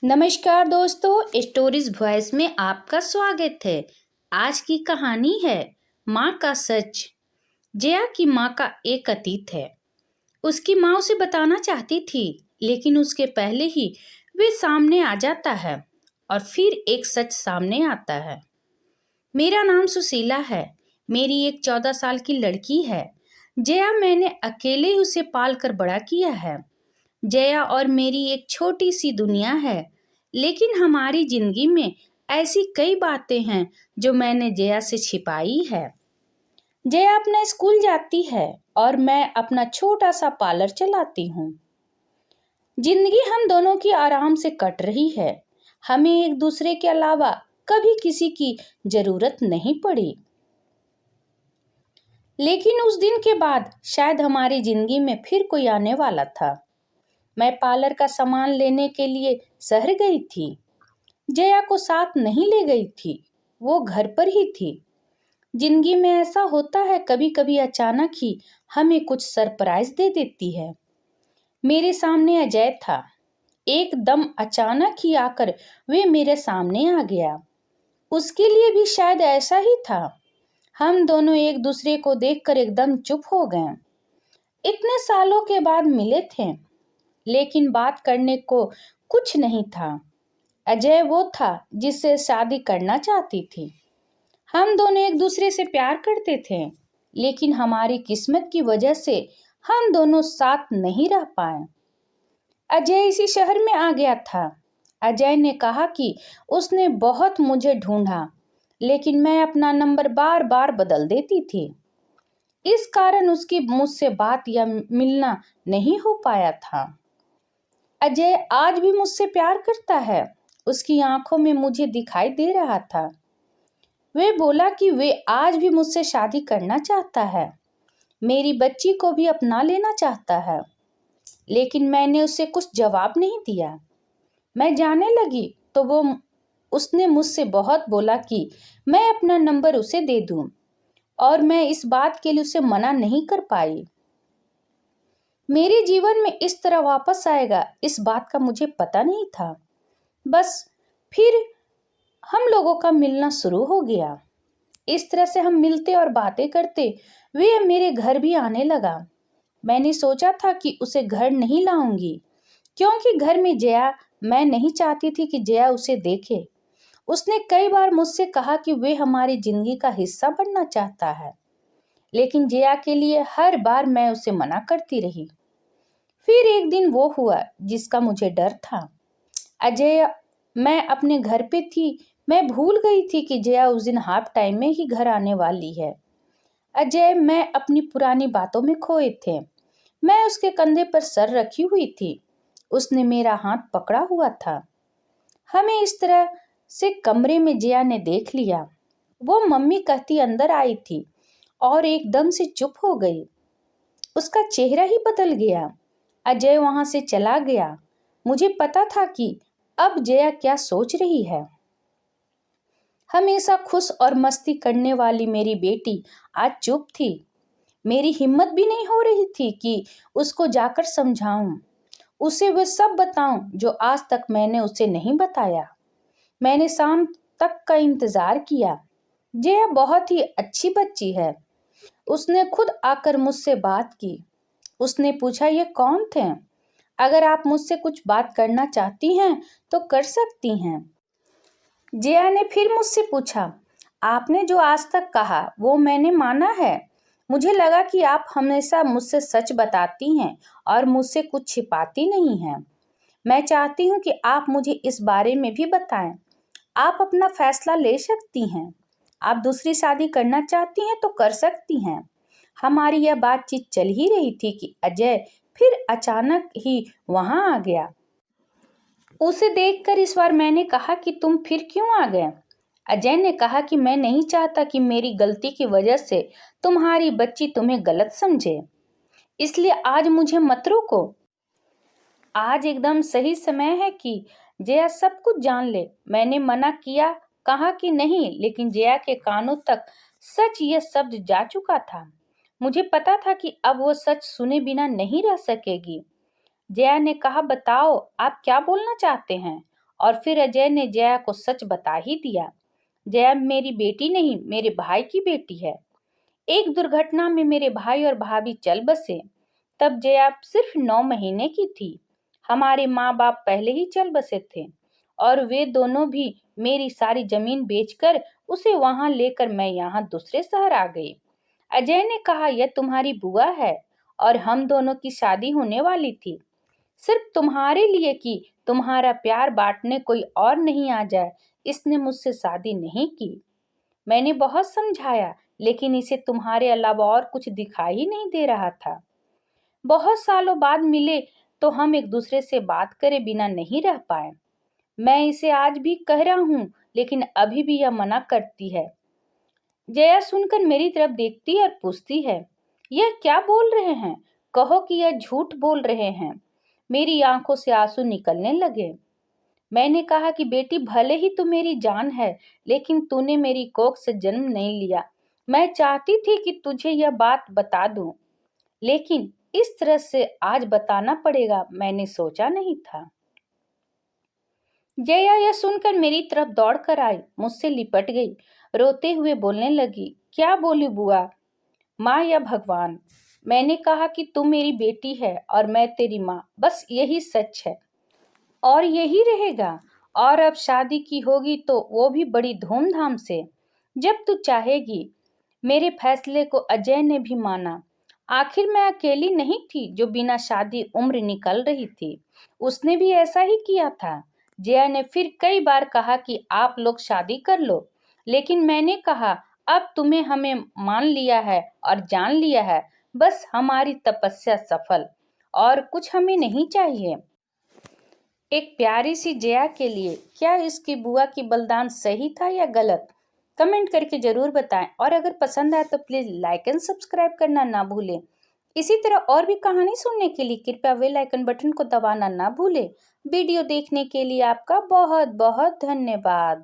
नमस्कार दोस्तों, stories voice में आपका स्वागत है। आज की कहानी है माँ का सच। जया की माँ का एक अतीत है। उसकी माँ उसे बताना चाहती थी, लेकिन उसके पहले ही वे सामने आ जाता है और फिर एक सच सामने आता है। मेरा नाम सुशीला है। मेरी एक 14 साल की लड़की है। जया मैंने अकेले ही उसे पाल कर बड़ा किया है। जया और मेरी एक छोटी सी दुनिया है, लेकिन हमारी जिंदगी में ऐसी कई बातें हैं जो मैंने जया से छिपाई है। जया अपना स्कूल जाती है और मैं अपना छोटा सा पार्लर चलाती हूँ। जिंदगी हम दोनों की आराम से कट रही है। हमें एक दूसरे के अलावा कभी किसी की जरूरत नहीं पड़ी। लेकिन उस दिन के बाद शायद हमारी जिंदगी में फिर कोई आने वाला था। मैं पार्लर का सामान लेने के लिए शहर गई थी। जया को साथ नहीं ले गई थी, वो घर पर ही थी। जिंदगी में ऐसा होता है, कभी कभी अचानक ही हमें कुछ सरप्राइज दे देती है। मेरे सामने अजय था। एकदम अचानक ही आकर वे मेरे सामने आ गया। उसके लिए भी शायद ऐसा ही था। हम दोनों एक दूसरे को देखकर एकदम चुप हो गए। इतने सालों के बाद मिले थे, लेकिन बात करने को कुछ नहीं था। अजय वो था जिससे शादी करना चाहती थी। हम दोनों एक दूसरे से प्यार करते थे, लेकिन हमारी किस्मत की वजह से हम दोनों साथ नहीं रह पाए। अजय इसी शहर में आ गया था। अजय ने कहा कि उसने बहुत मुझे ढूंढा, लेकिन मैं अपना नंबर बार बार बदल देती थी। इस कारण उसकी मुझसे बात या मिलना नहीं हो पाया था। अजय आज भी मुझसे प्यार करता है। उसकी आंखों में मुझे दिखाई दे रहा था। वे बोला कि वे आज भी मुझसे शादी करना चाहता है, मेरी बच्ची को भी अपना लेना चाहता है। लेकिन मैंने उसे कुछ जवाब नहीं दिया। मैं जाने लगी तो उसने मुझसे बहुत बोला कि मैं अपना नंबर उसे दे दूं, और मैं इस बात के लिए उसे मना नहीं कर पाई। मेरे जीवन में इस तरह वापस आएगा, इस बात का मुझे पता नहीं था। बस फिर हम लोगों का मिलना शुरू हो गया। इस तरह से हम मिलते और बातें करते वे मेरे घर भी आने लगा। मैंने सोचा था कि उसे घर नहीं लाऊंगी, क्योंकि घर में जया, मैं नहीं चाहती थी कि जया उसे देखे। उसने कई बार मुझसे कहा कि वे हमारी जिंदगी का हिस्सा बनना चाहता है, लेकिन जया के लिए हर बार मैं उसे मना करती रही। फिर एक दिन वो हुआ जिसका मुझे डर था। अजय, मैं अपने घर पे थी। मैं भूल गई थी कि जया उस दिन हाफ टाइम में ही घर आने वाली है। अजय, मैं अपनी पुरानी बातों में खोए थे। मैं उसके कंधे पर सर रखी हुई थी। उसने मेरा हाथ पकड़ा हुआ था। हमें इस तरह से कमरे में जया ने देख लिया। वो मम्मी कहती अंदर आई थी और एकदम से चुप हो गई। उसका चेहरा ही बदल गया। अजय वहां से चला गया। मुझे पता था कि अब जया क्या सोच रही है। हमेशा खुश और मस्ती करने वाली मेरी बेटी आज चुप थी। मेरी हिम्मत भी नहीं हो रही थी कि उसको जाकर समझाऊं, उसे वो सब बताऊं जो आज तक मैंने उसे नहीं बताया। मैंने शाम तक का इंतजार किया। जया बहुत ही अच्छी बच्ची है। उसने खुद आकर मुझसे बात की। उसने पूछा, ये कौन थे? अगर आप मुझसे कुछ बात करना चाहती हैं तो कर सकती हैं। जया ने फिर मुझसे पूछा, आपने जो आज तक कहा वो मैंने माना है। मुझे लगा कि आप हमेशा मुझसे सच बताती हैं और मुझसे कुछ छिपाती नहीं हैं। मैं चाहती हूँ कि आप मुझे इस बारे में भी बताएं। आप अपना फैसला ले सकती हैं। आप दूसरी शादी करना चाहती हैं तो कर सकती हैं। हमारी यह बातचीत चल ही रही थी कि अजय फिर अचानक ही वहां आ गया। उसे देखकर इस बार मैंने कहा कि तुम फिर क्यों आ गए? अजय ने कहा कि मैं नहीं चाहता कि मेरी गलती की वजह से तुम्हारी बच्ची तुम्हें गलत समझे, इसलिए आज मुझे मत रोको। आज एकदम सही समय है कि जया सब कुछ जान ले। मैंने मना किया, कहा कि नहीं, लेकिन जया के कानों तक सच ये शब्द जा चुका था। मुझे पता था कि अब वो सच सुने बिना नहीं रह सकेगी। जया ने कहा, बताओ आप क्या बोलना चाहते हैं? और फिर अजय ने जया को सच बता ही दिया। जया मेरी बेटी नहीं, मेरे भाई की बेटी है। एक दुर्घटना में मेरे भाई और भाभी चल बसे। तब जया सिर्फ 9 महीने की थी। हमारे माँ बाप पहले ही चल बसे थे और वे दोनों भी मेरी सारी जमीन बेचकर उसे वहां लेकर मैं यहाँ दूसरे शहर आ गई। अजय ने कहा, यह तुम्हारी बुआ है और हम दोनों की शादी होने वाली थी। सिर्फ तुम्हारे लिए कि तुम्हारा प्यार बांटने कोई और नहीं आ जाए, इसने मुझसे शादी नहीं की। मैंने बहुत समझाया, लेकिन इसे तुम्हारे अलावा और कुछ दिखाई ही नहीं दे रहा था। बहुत सालों बाद मिले तो हम एक दूसरे से बात करे बिना नहीं रह पाए। मैं इसे आज भी कह रहा हूँ, लेकिन अभी भी यह मना करती है। जया सुनकर मेरी तरफ देखती और पूछती है, यह क्या बोल रहे हैं? कहो कि यह झूठ बोल रहे हैं। मेरी आंखों से आंसू निकलने लगे। मैंने कहा कि बेटी, भले ही तू मेरी जान है, लेकिन तूने मेरी कोख से जन्म नहीं लिया। मैं चाहती थी कि तुझे यह बात बता दूं, लेकिन इस तरह से आज बताना पड़ेगा, मैंने सोचा नहीं था। जया यह सुनकर मेरी तरफ दौड़ कर आई, मुझसे लिपट गई, रोते हुए बोलने लगी, क्या बोली बुआ? माँ या भगवान, मैंने कहा कि तू मेरी बेटी है और मैं तेरी माँ, बस यही सच है और यही रहेगा। और अब शादी की होगी तो वो भी बड़ी धूमधाम से, जब तू चाहेगी। मेरे फैसले को अजय ने भी माना। आखिर मैं अकेली नहीं थी जो बिना शादी उम्र निकल रही थी, उसने भी ऐसा ही किया था। जया ने फिर कई बार कहा कि आप लोग शादी कर लो, लेकिन मैंने कहा, अब तुम्हें हमें मान लिया है और जान लिया है, बस हमारी तपस्या सफल, और कुछ हमें नहीं चाहिए। एक प्यारी सी जया के लिए क्या इसकी बुआ की बलिदान सही था या गलत? कमेंट करके जरूर बताएं, और अगर पसंद आए तो प्लीज लाइक एंड सब्सक्राइब करना ना भूलें। इसी तरह और भी कहानी सुनने के लिए कृपया बेल आइकन बटन को दबाना ना भूलें। वीडियो देखने के लिए आपका बहुत बहुत धन्यवाद।